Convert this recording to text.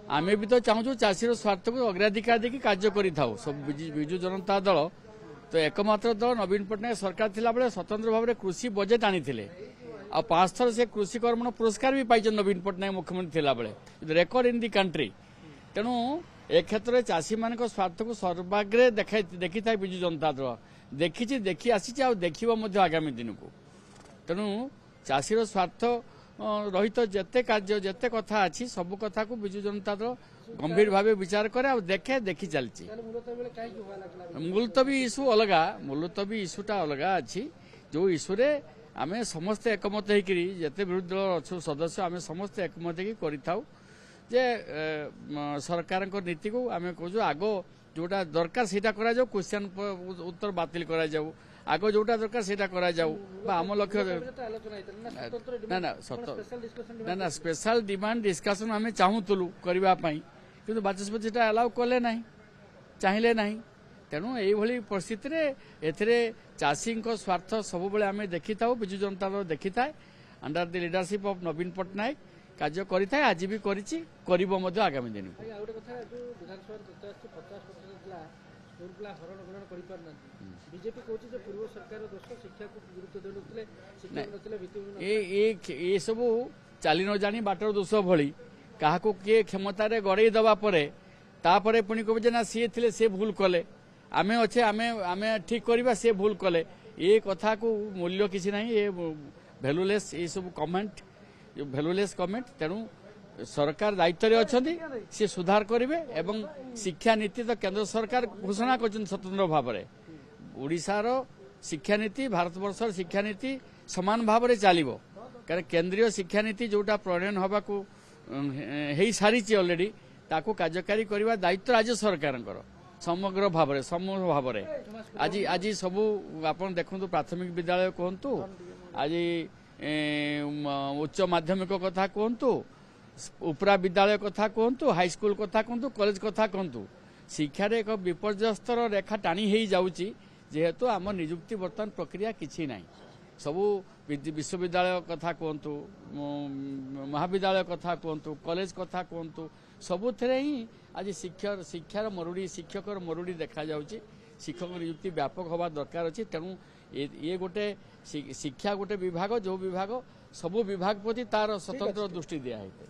आमे भी तो चाहूँ चाषीर स्वार्थ को अग्राधिकार देखिए कार्य करूँ सब विजु जनता दल तो एकमात्र दल नवीन पट्टनायक सरकार थिला बेले स्वतंत्र भाव में कृषि बजेट आनी आ 5 थर से कृषि कर्मण पुरस्कार भी पाई नवीन पट्टनायक मुख्यमंत्री थिला बेले रेकर्ड इन दि कंट्री तेणु ए क्षेत्र में चाषी मान स्वार्थ को सर्वाग्रे देखी था विजु जनता दल देखी देखी आसी देखिए आगामी दिन को तेणु चाषीर स्वार्थ रहित जेते कार्य जेते कथा अच्छी सब कथा को विजु जनता दल गंभीर भाव विचार करे और देखे देखी चलती मुलतवी इश्यू अलगा मुलतवी इश्यूटा अलगा अच्छी जो इश्यूरे आम समस्ते एकमत होकर जिते विरोधी दल अच्छु सदस्य आम समस्ते एकमत हो जे सरकार नीति को आम कहूँ आग जोटा दरकार सेटा करा जाऊ क्वेश्चन उत्तर बातिल करा जाऊ आग जोटा दरकार सेटा करा जाऊ आम लक्ष्य ना ना स्पेशल डिमांड डिस्कशन आम चाहूलु करने किंतु बाचस्पति अलाउ कले ना चाहिए ना तेणु यही परिस्थिति ए चाषी स्वार्थ सब बेले आम देखी था विजु जनता दल देखी था अंडर द लीडरशिप ऑफ नवीन पट्टनायक कार्य करें आज भी आगामी दिन ये सब चली न जानी बाटर दोष भली क्या किए क्षमतार गड़े दवा तापर पुणी कहे ना सी थे सी भूल कले आमे अच्छे आमे ठीक करवा सी भूल कले ये कथा को मूल्य किसी ना ये भैल्यूलेस ये सब कमेंट भैल्यूलेस कमेंट तेणु सरकार दायित्व अच्छा सी सुधार करेंगे एवं शिक्षा नीति तो केंद्र सरकार घोषणा कर स्वतंत्र भाव में ओडिशार शिक्षा नीति भारतवर्ष शिक्षा नीति समान भाव में चलो कारण केंद्रीय शिक्षा नीति जोटा प्रणयन हवा को हो सारी अलरेडी ताको कार्यकारी करने दायित्व राज्य सरकार समग्र भाव में समूह भाव में आज आज सबू आप देखु प्राथमिक विद्यालय कहतु आज उच्च माध्यमिक कथा कहतु उपरा विद्यालय कथा कहतु हाईस्कूल कथा कहतु कॉलेज कथा कहतु शिक्षार एक विपर्यस्तर रेखा टाणी हो जाऊँगी जेहेतु आम निजुक्ति बर्तमान प्रक्रिया किसी ना सबू विश्वविद्यालय कथा कहतु महाविद्यालय कथा कहतु कॉलेज कथा कहतु सबुथे ही आज शिक्षार मरुड़ी शिक्षक मरुड़ी देखा जाउची शिक्षक नियुक्ति व्यापक हवा दरकार अच्छी तेणु ये गोटे शिक्षा गोटे विभाग जो विभाग सबू विभाग प्रति तार स्वतंत्र दृष्टि दिया है।